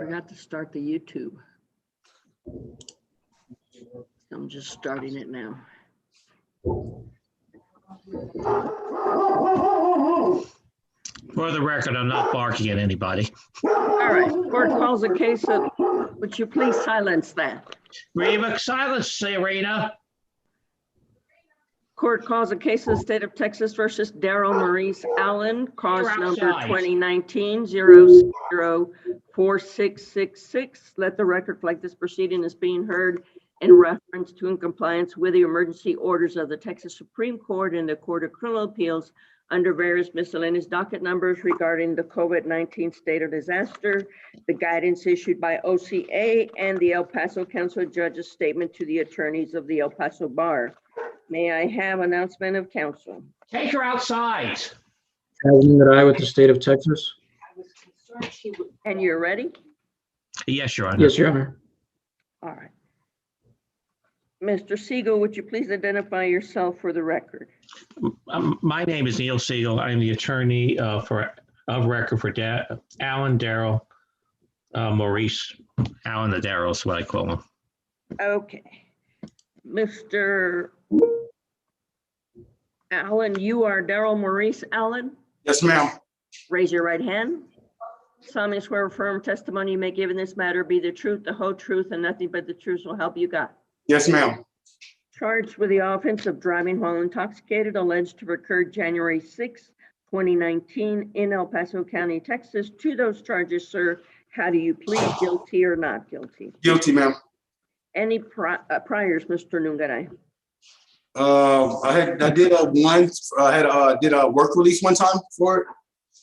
forgot to start the YouTube. I'm just starting it now. For the record, I'm not barking at anybody. All right, court calls a case of, would you please silence that? Reva, silence, Serena. Court calls a case of the state of Texas versus Daryl Maurice Allen, cause You're number outside. 2019-004666. Let the record reflect this proceeding is being heard in reference to in compliance with the emergency orders of the Texas Supreme Court and the Court of Criminal Appeals under various miscellaneous docket numbers regarding the COVID-19 state of disaster, the guidance issued by OCA, and the El Paso Council of Judges statement to the attorneys of the El Paso Bar. May I have announcement of council? Take her outside. Alvin, that I with the state of Texas. I was concerned she would. And you're ready? Yes, Your Honor. Yes, Your Honor. All right. Mr. Siegel, would you please identify yourself for the record? My name is Neil Siegel. I'm the attorney of record for Alan Daryl Maurice. Alan the Daryl is what I call him. Okay. Mr. Allen, you are Daryl Maurice Allen? Yes, ma'am. Raise your right hand. Solemnly swear or affirm testimony you may give in this matter be the truth, the whole truth, and nothing but the truth will help you God. Yes, ma'am. Charged with the offense of driving while intoxicated, alleged to have occurred January 6, 2019 in El Paso County, Texas. To those charges, sir, how do you plead, guilty or not guilty? Guilty, ma'am. Any priors, Mr. Nungaray? I did a work release one time for it,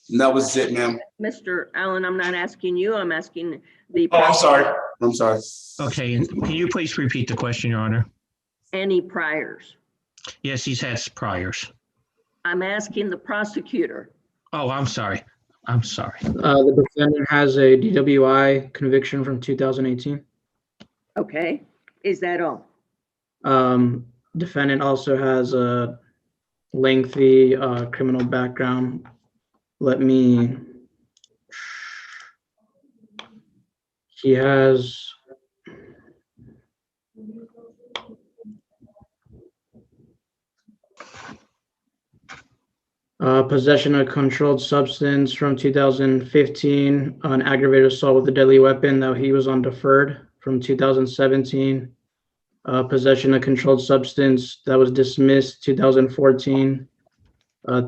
and that was it, ma'am. Mr. Allen, I'm not asking you, I'm asking the. Oh, I'm sorry. I'm sorry. Okay, and can you please repeat the question, Your Honor? Any priors? Yes, he's had priors. I'm asking the prosecutor. Oh, I'm sorry. I'm sorry. The defendant has a DWI conviction from 2018. Okay, is that all? Defendant also has a lengthy criminal background. He has possession of a controlled substance from 2015, an aggravated assault with a deadly weapon that he was on deferred from 2017. Possession of controlled substance that was dismissed 2014.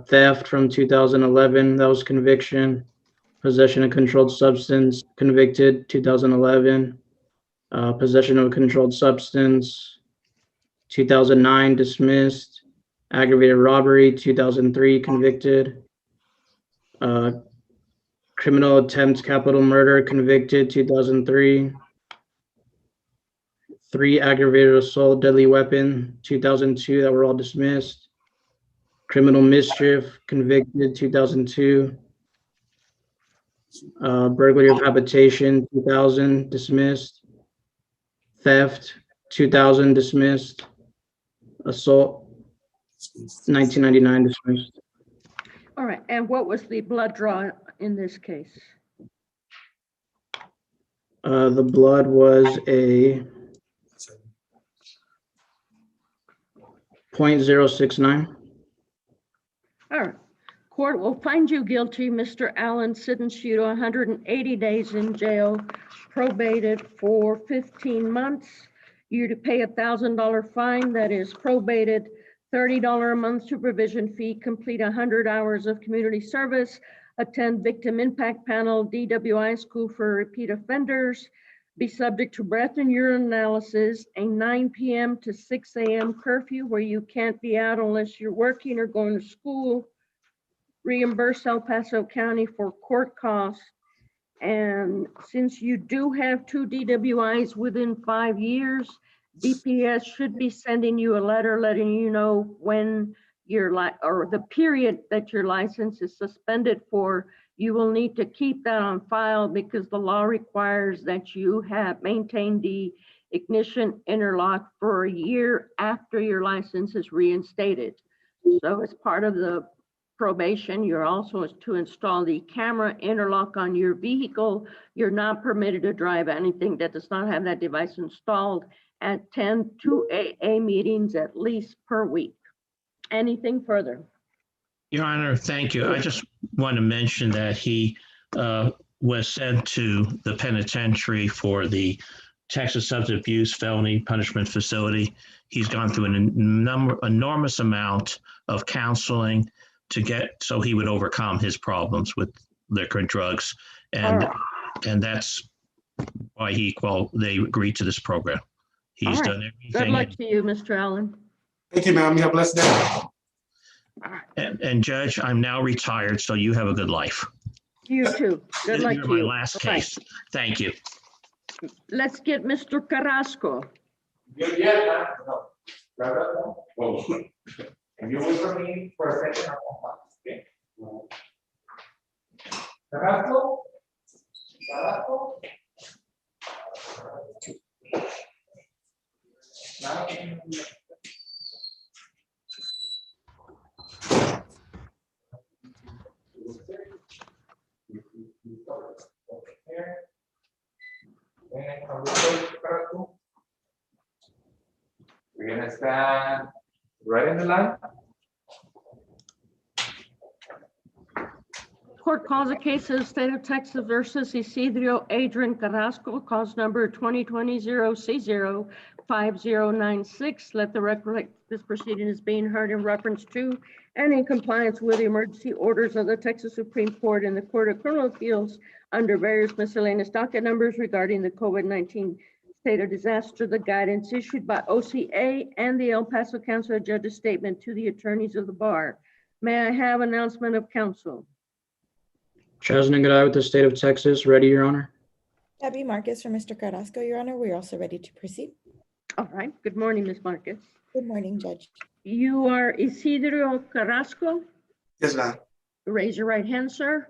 Theft from 2011, that was conviction. Possession of controlled substance, convicted 2011. Possession of a controlled substance 2009, dismissed. Aggravated robbery 2003, convicted. Criminal attempt capital murder, convicted 2003. 3 aggravated assault, deadly weapon, 2002, that were all dismissed. Criminal mischief, convicted, 2002. Burglary of habitation, 2000, dismissed. Theft, 2000, dismissed. Assault, 1999, dismissed. All right, and what was the blood draw in this case? The blood was a 0.069. All right, court will find you guilty, Mr. Allen, sentence you to 180 days in jail, probated for 15 months. You're to pay $1,000 fine that is probated, $30 a month supervision fee, complete 100 hours of community service, attend victim impact panel, DWI school for repeat offenders, be subject to breath and urine analysis, a 9 p.m. to 6 a.m. curfew where you can't be out unless you're working or going to school, reimburse El Paso County for court costs. And since you do have 2 DWIs within 5 years, DPS should be sending you a letter letting you know when or the period that your license is suspended for. You will need to keep that on file because the law requires that you have maintained the ignition interlock for a year after your license is reinstated. So as part of the probation. You're also to install the camera interlock on your vehicle. You're not permitted to drive anything that does not have that device installed, and attend 2 AA meetings at least per week. Anything further? Your Honor, thank you. I just want to mention that he was sent to the penitentiary for the Texas Substance Abuse Felony Punishment Facility. He's gone through an enormous amount of counseling so he would overcome his problems with liquor and drugs. And that's why they agreed to this program. He's done everything. Good luck to you, Mr. Allen. Thank you, ma'am. You have a blessed day. And Judge, I'm now retired, so you have a good life. You too. Good luck You're to my you. last Bye-bye. case. Thank you. Let's get Mr. Carrasco. Yeah, no. Oh. If you wait for me for a second, I'll come back, okay? Carrasco? Carrasco? We're gonna stand right in the line. Court calls a case of the state of Texas versus Isidro Adrian Carrasco, cause number 2020-C05096. Let the record reflect this proceeding is being heard in reference to and in compliance with the emergency orders of the Texas Supreme Court and the Court of Criminal Appeals under various miscellaneous docket numbers regarding the COVID-19 state of disaster, the guidance issued by OCA and the El Paso Council of Judges statement to the attorneys of the bar. May I have announcement of counsel? Chasna Garai with the state of Texas. Ready, Your Honor. Debbie Marcus for Mr. Carrasco, Your Honor. We're also ready to proceed. All right. Good morning, Ms. Marcus. Good morning, Judge. You are Isidro Carrasco. Yes, ma'am. Raise your right hand, sir.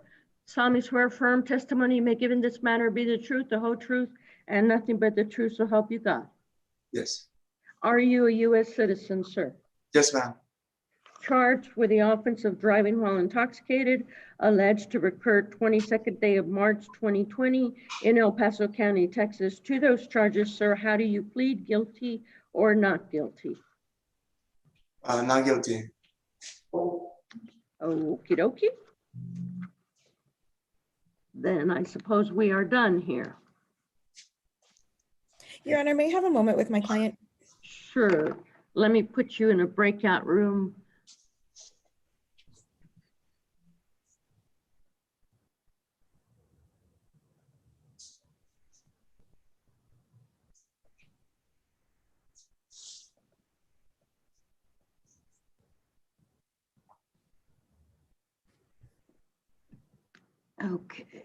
Solemnly swear firm testimony you may give in this matter be the truth, the whole truth, and nothing but the truth, so help you God. Yes. Are you a U.S. citizen, sir? Yes, ma'am. Charged with the offense of driving while intoxicated, alleged to occur 22nd day of March 2020 in El Paso County, Texas. To those charges, sir, how do you plead, guilty or not guilty? Not guilty. Okie dokie. Then I suppose we are done here. Your Honor, may I have a moment with my client? Sure. Let me put you in a breakout room. Okay.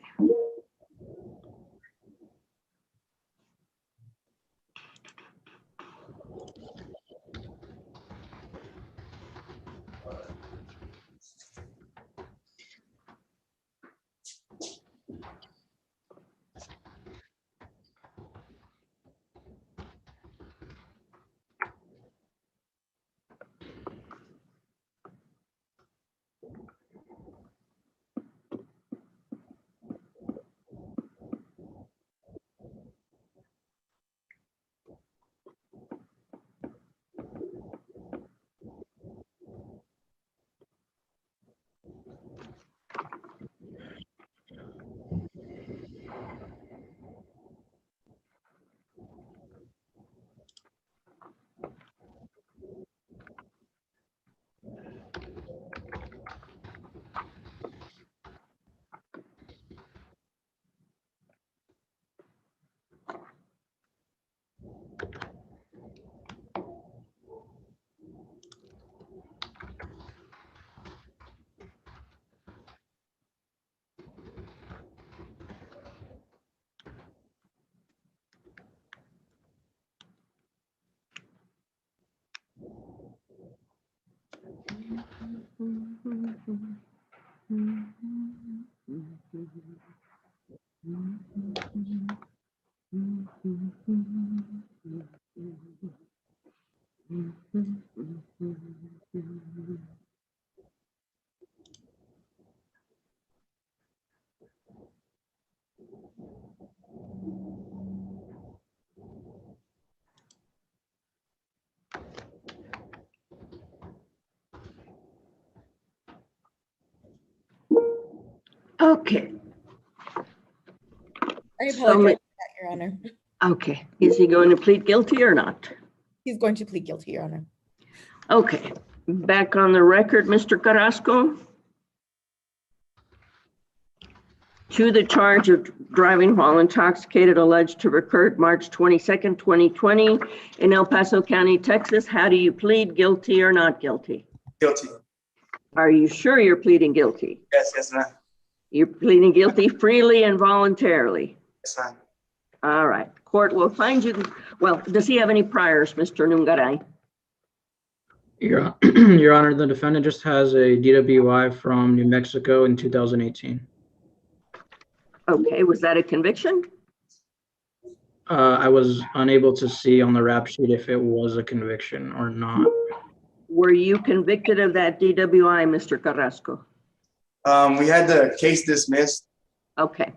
Okay, I So apologize ma- for that, Your Honor. okay. Is he going to plead guilty or not? He's going to plead guilty, Your Honor. Okay, back on the record, Mr. Carrasco. To the charge of driving while intoxicated alleged to have occurred March 22nd, 2020 in El Paso County, Texas. How do you plead, guilty or not guilty? Guilty. Are you sure you're pleading guilty? Yes, ma'am. You're pleading guilty freely and voluntarily. Yes, ma'am. All right, court will find you. Well, does he have any priors, Mr. Nungaray? Your Honor, the defendant just has a DWI from New Mexico in 2018. Okay, was that a conviction? I was unable to see on the rap sheet if it was a conviction or not. Were you convicted of that DWI, Mr. Carrasco? We had the case dismissed. Okay,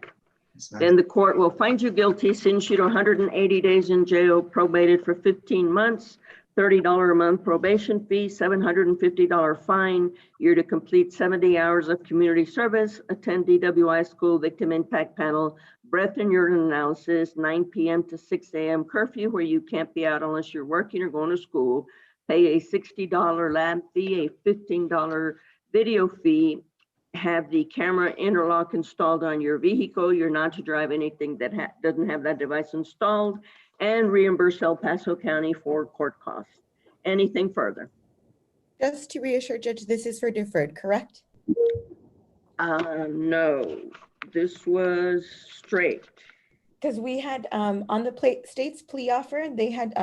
Yes, ma'am. then the court will find you guilty, sentence you to 180 days in jail, probated for 15 months, $30 a month probation fee, $750 fine. You're to complete 70 hours of community service, attend DWI school victim impact panel, breath and urine analysis, 9 p.m. to 6 a.m. curfew where you can't be out unless you're working or going to school, pay a $60 lab fee, a $15 video fee, have the camera interlock installed on your vehicle. You're not to drive anything that doesn't have that device installed, and reimburse El Paso County for court costs. Anything further? Just to reassure Judge, this is for deferred, correct? No, this was straight. Because we had, on the state's plea offer, they had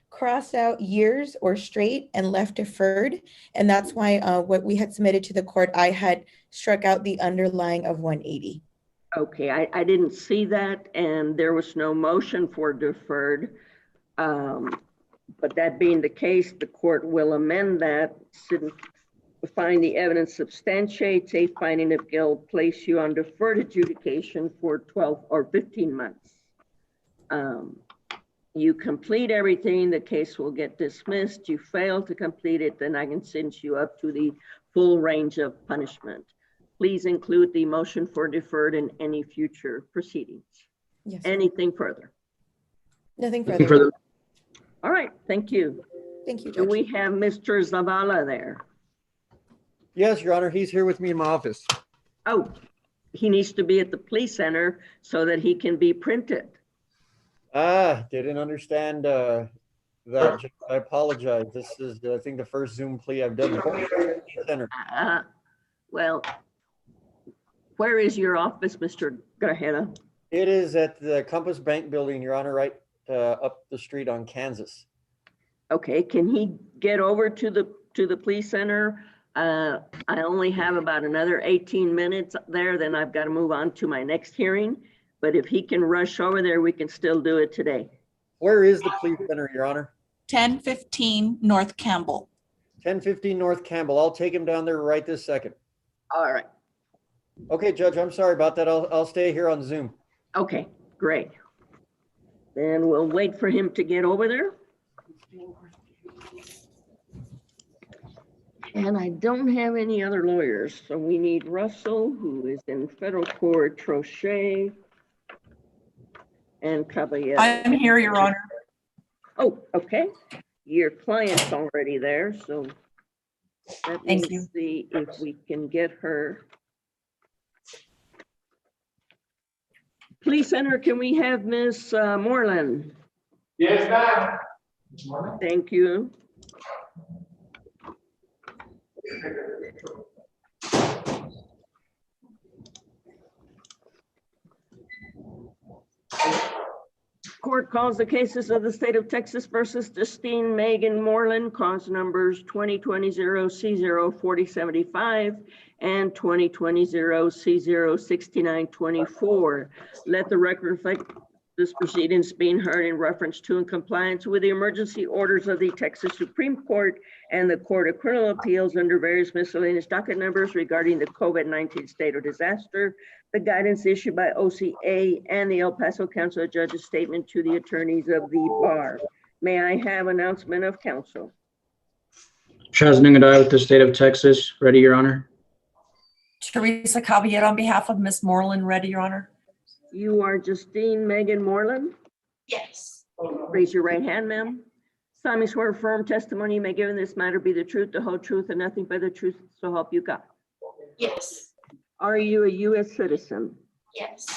crossed out years or straight and left deferred. And that's why what we had submitted to the court, I had struck out the underlying of 180. Okay, I didn't see that, and there was no motion for deferred. But that being the case, the court will amend that, find the evidence substantiates a finding of guilt, place you on deferred adjudication for 12 or 15 months. You complete everything, the case will get dismissed. You fail to complete it, then I can sentence you up to the full range of punishment. Please include the motion for deferred in any future proceedings. Yes. Anything further? Nothing Looking further. for the All right, thank you. Thank you, Do Judge. we have Mr. Zavala there? Yes, Your Honor, he's here with me in my office. Oh, he needs to be at the police center so that he can be printed. Didn't understand that. I apologize. This is, I think, the first Zoom plea I've done. Center. Well, where is your office, Mr. Grajeda? It is at the Compass Bank building, Your Honor, right up the street on Kansas. Okay, can he get over to the police center? I only have about another 18 minutes there, then I've got to move on to my next hearing. But if he can rush over there, we can still do it today. Where is the police center, Your Honor? 1015 North Campbell. 1015 North Campbell. I'll take him down there right this second. All right, Okay, Judge, I'm sorry about that. I'll stay here on Zoom. okay, great. Then we'll wait for him to get over there. And I don't have any other lawyers, so we need Russell, who is in federal court, Trochet, and Caballero. I'm here, Your Honor. Oh, okay. Your client's already there, so let me Thank you. see if we can get her. Police Center, can we have Miss Moreland? Yes, ma'am. Thank you. Court calls the cases of the state of Texas versus Justine Megan Moreland, cause numbers 2020-C04075 and 2020-C06924. Let the record reflect This proceeding is being heard in reference to and compliance with the emergency orders of the Texas Supreme Court and the Court of Criminal Appeals under various miscellaneous docket numbers regarding the COVID-19 state of disaster, the guidance issued by OCA and the El Paso Council of Judges statement to the attorneys of the bar. May I have announcement of council? Chasning and I with the state of Texas. Ready, Your Honor. Teresa Caballero on behalf of Ms. Moreland, ready, Your Honor. You are Justine Megan Moreland. Yes. Raise your right hand, ma'am. Solemnly swear firm testimony you may give in this matter be the truth, the whole truth, and nothing but the truth, so help you God. Yes. Are you a U.S. citizen? Yes.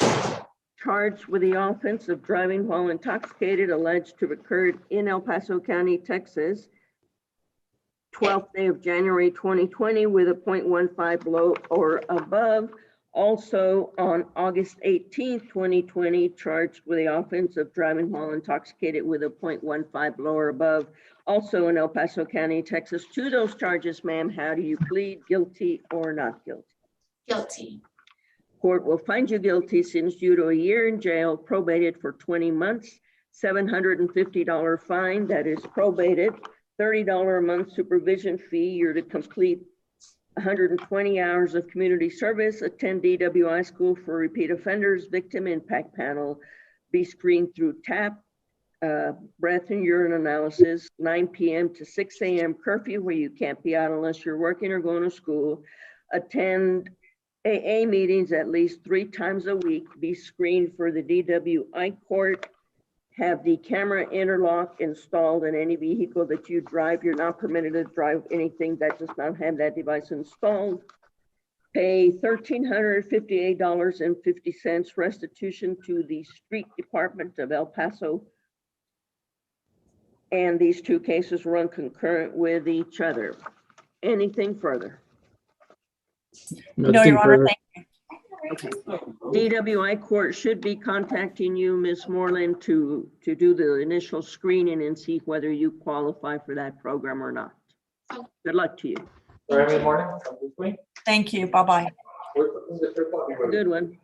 Charged with the offense of driving while intoxicated alleged to have occurred in El Paso County, Texas, 12th day of January 2020 with a 0.15 below or above. Also on August 18th, 2020, charged with the offense of driving while intoxicated with a 0.15 below or above. Also in El Paso County, Texas. To those charges, ma'am, how do you plead, guilty or not guilty? Guilty. Court will find you guilty, sentence you to a year in jail, probated for 20 months, $750 fine, that is probated, $30 a month supervision fee. You're to complete 120 hours of community service, attend DWI school for repeat offenders, victim impact panel, be screened through TAP, breath and urine analysis, 9 p.m. to 6 a.m. curfew where you can't be out unless you're working or going to school, attend AA meetings at least 3 times a week, be screened for the DWI court, have the camera interlock installed in any vehicle that you drive. You're not permitted to drive anything that does not have that device installed. Pay $1,358.50 restitution to the Street Department of El Paso. And these 2 cases run concurrent with each other. Anything further? No, Nothing Your Honor, further. thank you. Okay. DWI court should be contacting you, Ms. Moreland, to do the initial screening and see whether you qualify for that program or not. Good luck to you. Good morning. I'm this way. Thank you. Bye-bye. Good one.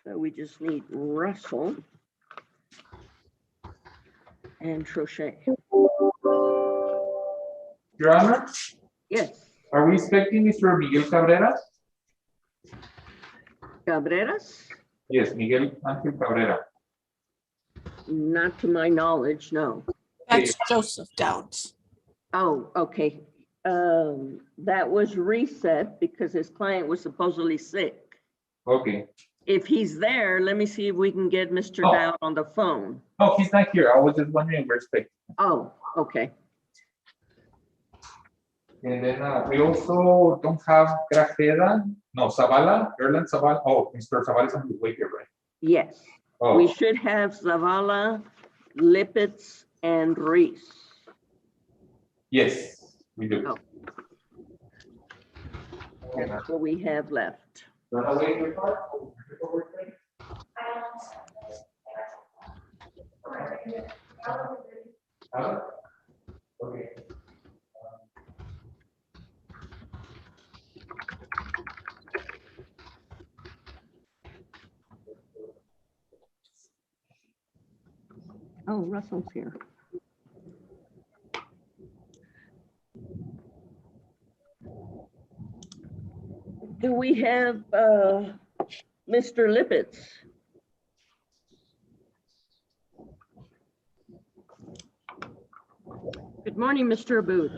So we just need Russell and Trochet. Your Honor, Yes, are we expecting Mr. Miguel Cabrera? Cabreras? Yes, Miguel Ángel Cabrera. Not to my knowledge, no. That's Joseph Dowds. Oh, okay. That was reset because his client was supposedly sick. Okay. If he's there, let me see if we can get Mr. Oh. Dowd on the phone. No, he's not here. I was just wondering, we're expecting. Oh, okay. And then we also don't have Grajeda, no, Zavala, Erland Zavala. Oh, Mr. Zavala is on his way here, right? Yes, Oh, we should have Zavala, Lippitz, and Reese. yes, we do. Oh. That's what we have left. Okay. Oh, Russell's here. Do we have Mr. Lippitz? Good morning, Mr. Booth.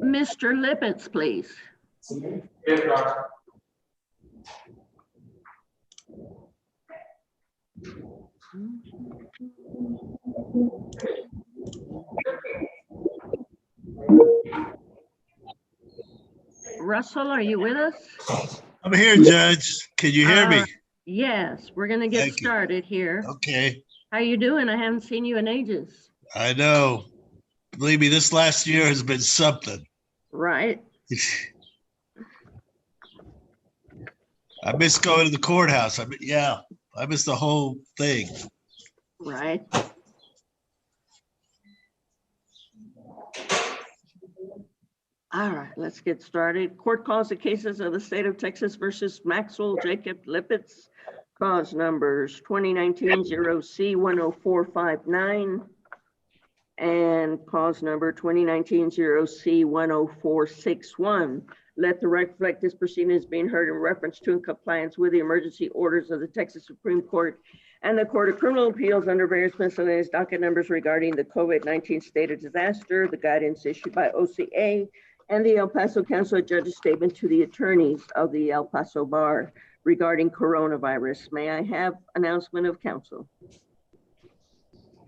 Mr. Lippitz, please. Russell, are you with us? I'm here, Judge. Can you hear me? Yes, we're gonna get Thank you. started here. Okay, How you doing? I haven't seen you in ages. I know. Believe me, this last year has been something. Right? I miss going to the courthouse. I miss the whole thing. Right. All right, let's get started. Court calls the cases of the state of Texas versus Maxwell Jacob Lippitz. Cause numbers 2019-0C-10459 and cause number 2019-0C-10461. Let the record reflect this proceeding is being heard in reference to and compliance with the emergency orders of the Texas Supreme Court and the Court of Criminal Appeals under various miscellaneous docket numbers regarding the COVID-19 state of disaster, the guidance issued by OCA, and the El Paso Council of Judges statement to the attorneys of the El Paso Bar regarding coronavirus. May I have announcement of counsel?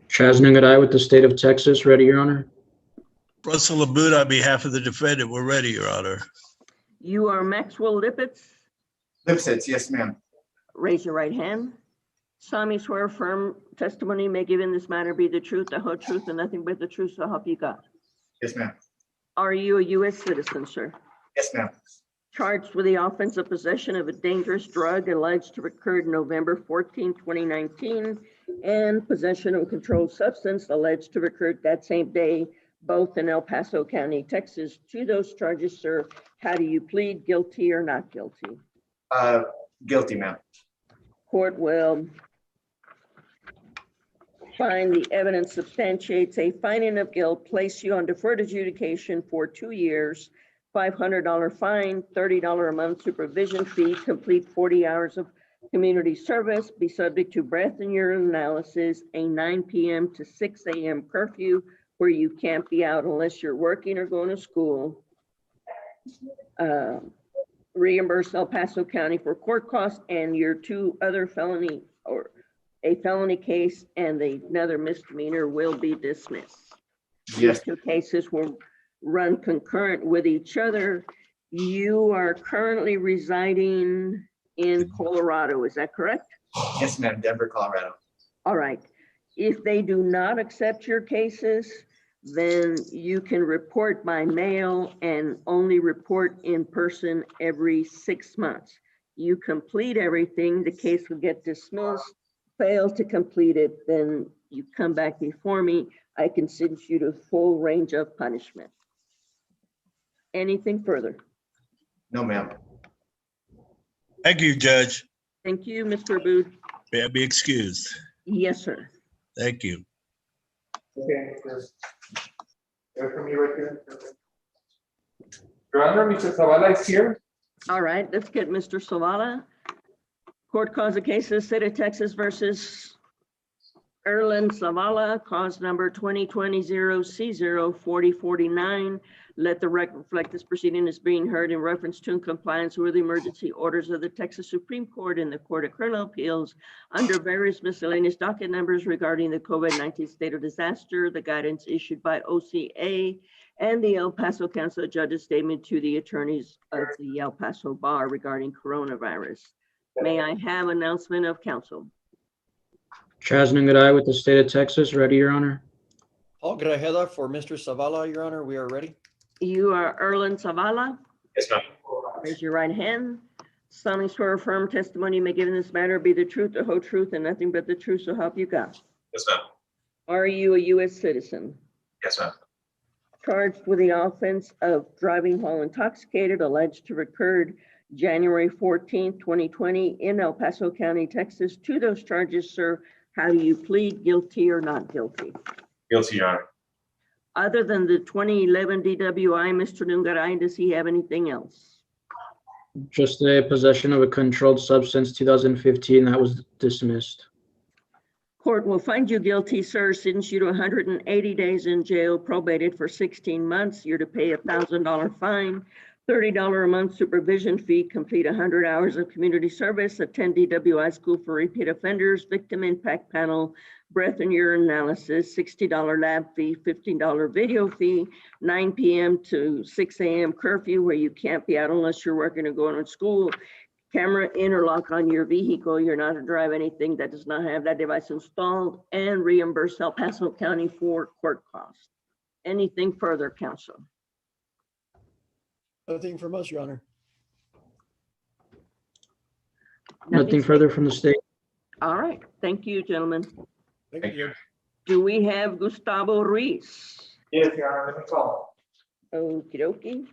Chaz Nungarai with the state of Texas. Ready, Your Honor. Russell Abud on behalf of the defendant. We're ready, Your Honor. You are Maxwell Lippitz. Lipsitz, yes, ma'am. Raise your right hand. Solemnly swear firm testimony may give in this matter be the truth, the whole truth, and nothing but the truth, so help you God. Yes, ma'am. Are you a U.S. citizen, sir? Yes, ma'am. Charged with the offense of possession of a dangerous drug alleged to have occurred November 14, 2019, and possession of a controlled substance alleged to have occurred that same day, both in El Paso County, Texas. To those charges, sir, how do you plead, guilty or not guilty? Guilty, ma'am. Court will find the evidence substantiates a finding of guilt, place you on deferred adjudication for 2 years, $500 fine, $30 a month supervision fee, complete 40 hours of community service, be subject to breath and urine analysis, a 9 p.m. to 6 a.m. curfew where you can't be out unless you're working or going to school. Reimburse El Paso County for court costs and your 2 other felony or a felony case and another misdemeanor will be dismissed. Yes. These 2 cases will run concurrent with each other. You are currently residing in Colorado, is that correct? Yes, ma'am. Denver, Colorado. All right. If they do not accept your cases, then you can report by mail and only report in person every 6 months. You complete everything, the case will get dismissed. Fail to complete it, then you come back before me. I can sentence you to full range of punishment. Anything further? No, ma'am. Thank you, Judge. Thank you, Mr. Abood. May I be excused? Yes, sir. Thank you. Okay. Hear from me right here. Your Honor, Mr. Zavala is here. All right, let's get Mr. Zavala. Court calls the case of the state of Texas versus Erlen Zavala, cause number 2020-0C-04049. Let the record reflect this proceeding is being heard in reference to and compliance with the emergency orders of the Texas Supreme Court and the Court of Criminal Appeals under various miscellaneous docket numbers regarding the COVID-19 state of disaster, the guidance issued by OCA, and the El Paso Council of Judges statement to the attorneys of the El Paso Bar regarding coronavirus. May I have announcement of counsel? Chaz Nungarai with the state of Texas. Ready, Your Honor. Paul Grajeda for Mr. Zavala, Your Honor. We are ready. You are Erlen Zavala. Yes, ma'am. Raise your right hand. Solemnly swear affirm testimony you may give in this matter be the truth, the whole truth, and nothing but the truth, so help you God. Yes, ma'am. Are you a U.S. citizen? Yes, ma'am. Charged with the offense of driving while intoxicated, alleged to have occurred January 14, 2020 in El Paso County, Texas. To those charges, sir, how do you plead, guilty or not guilty? Guilty, Your Honor. Other than the 2011 DWI, Mr. Nungaray, does he have anything else? Just a possession of a controlled substance, 2015, that was dismissed. Court will find you guilty, sir, sentence you to 180 days in jail, probated for 16 months. You're to pay a $1,000 fine, $30 a month supervision fee, complete 100 hours of community service, attend DWI school for repeat offenders, victim impact panel, breath and urine analysis, $60 lab fee, $15 video fee, 9 p.m. to 6 a.m. curfew where you can't be out unless you're working or going to school, camera interlock on your vehicle. You're not to drive anything that does not have that device installed, and reimburse El Paso County for court costs. Anything further, council? Nothing from us, Your Honor. Nothing further from the state. All right, thank you, gentlemen. Thank you. Do we have Gustavo Ruiz? Yes, Your Honor, let me call. Okie dokie.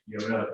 You're right.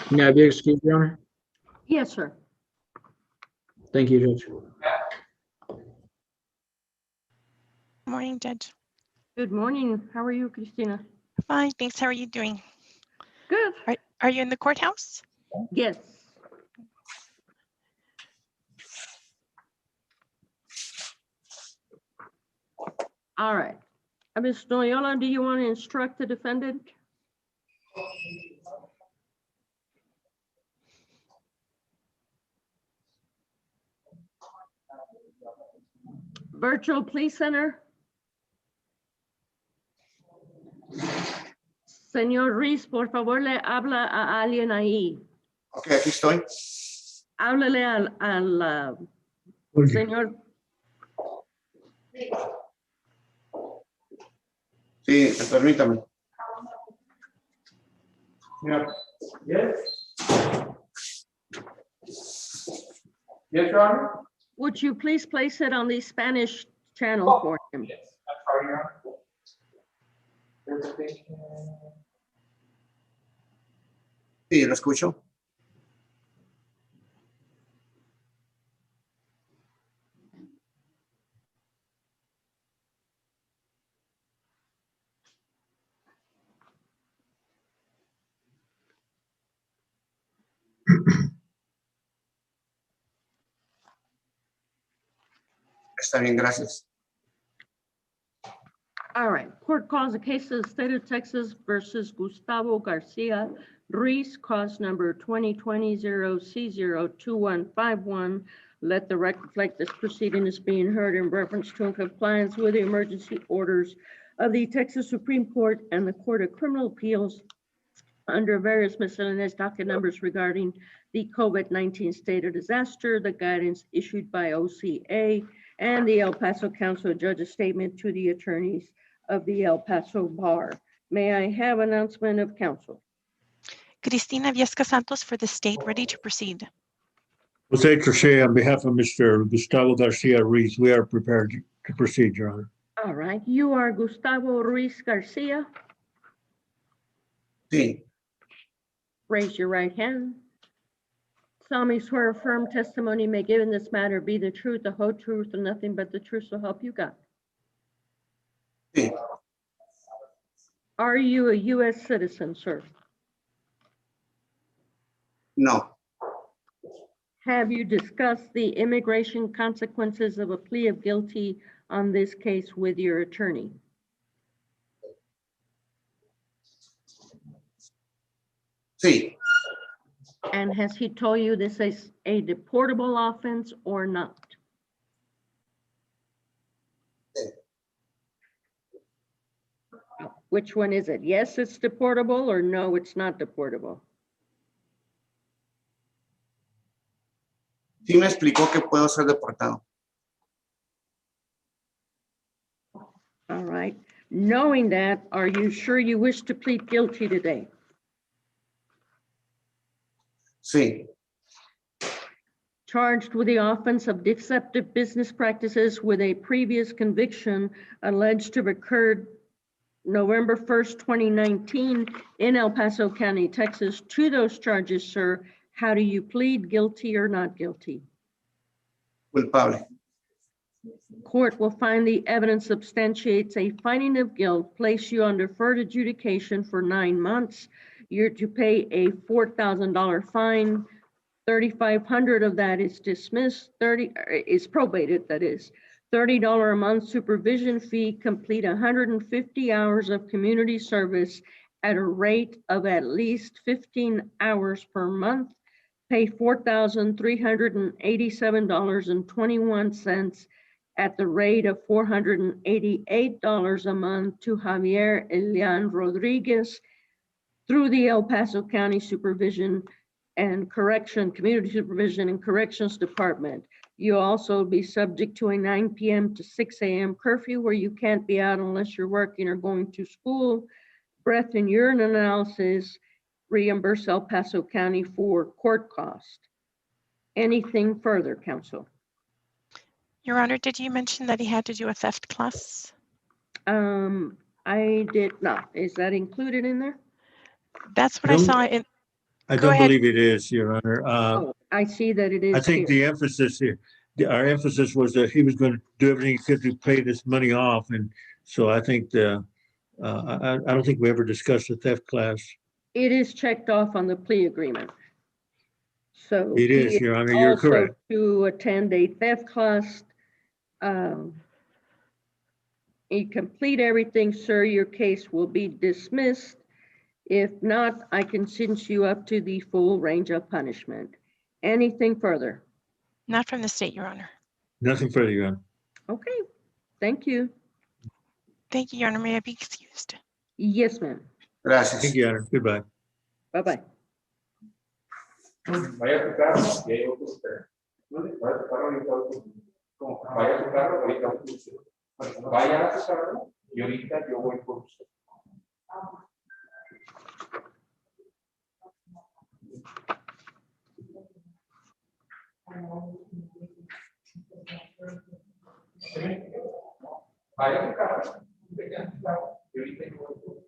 May I be excused, Your Honor? Yes, sir. Thank you, Judge. Morning, Judge. Good morning. How are you, Christina? Fine, thanks. How are you doing? Good. Are you in the courthouse? Yes. All right. Ms. Noyola, do you want to instruct the defendant? Virtual Police Center. Señor Ruiz, por favor, le habla a alguien ahí. Ok, aquí estoy. Háblale al señor. Sí, permítame. Yes. Yes, Your Honor. Would you please place it on the Spanish channel for him? Yes, I'm sorry, Your Honor. Sí, lo escucho. Está bien, gracias. All right, court calls the case of the state of Texas versus Gustavo Garcia Ruiz, cause number 2020C02151. Let the record reflect this proceeding is being heard in reference to compliance with the emergency orders of the Texas Supreme Court and the Court of Criminal Appeals under various miscellaneous docket numbers regarding the COVID-19 state of disaster, the guidance issued by OCA, and the El Paso Council Judge's statement to the attorneys of the El Paso Bar. May I have announcement of counsel? Cristina Viesca Santos for the state, ready to proceed. Jose Garcia, on behalf of Mr. Gustavo Garcia Ruiz, we are prepared to proceed, Your Honor. All right, you are Gustavo Ruiz Garcia. Sí, Raise your right hand. Solemnly swear affirm testimony may give in this matter be the truth, the whole truth, and nothing but the truth, so help you God. sí, Are you a U.S. citizen, sir? no, Have you discussed the immigration consequences of a plea of guilty on this case with your attorney? sí, And has he told you this is a deportable offense or not? Which one is it? Yes, it's deportable, or no, it's not deportable? sí me explicó que puedo ser deportado. All right. Knowing that, are you sure you wish to plead guilty today? Sí, Charged with the offense of deceptive business practices with a previous conviction alleged to have occurred November 1st, 2019 in El Paso County, Texas. To those charges, sir, how do you plead, guilty or not guilty? culpable. Court will find the evidence substantiates a finding of guilt, place you on deferred adjudication for 9 months. You're to pay a $4,000 fine. 3,500 of that is dismissed, 30 is probated, that is. $30 a month supervision fee, complete 150 hours of community service at a rate of at least 15 hours per month. Pay $4,387.21 at the rate of $488 a month to Javier Elian Rodriguez through the El Paso County Supervision and Community Supervision and Corrections Department. You'll also be subject to a 9 p.m. to 6 a.m. curfew where you can't be out unless you're working or going to school. Breath and urine analysis, reimburse El Paso County for court cost. Anything further, counsel? Your Honor, did you mention that he had to do a theft class? I did not. Is that included in there? That's what I saw in. I Go don't ahead. believe it is, Your Honor. Oh, I see that it is. I think here. the emphasis here, our emphasis was that he was going to do everything he could to pay this money off. And so I think I don't think we ever discussed the theft class. It is checked off on the plea agreement. So It is, he Your Honor, you're also correct. to attend a theft class. You complete everything, sir, your case will be dismissed. If not, I can sentence you up to the full range of punishment. Anything further? Not from the state, Your Honor. Nothing further, Your Honor. Okay, thank you. Thank you, Your Honor. May I be excused? Yes, ma'am. Gracias. Thank you, Your Honor. Goodbye. Bye-bye. Vaya a tu carro y hay otro usted. Vaya a tu carro ahorita vaya a tu carro ahorita usted. Vaya a tu carro y ahorita yo voy por usted. Vaya a tu carro, venga a tu carro y ahorita yo voy por usted.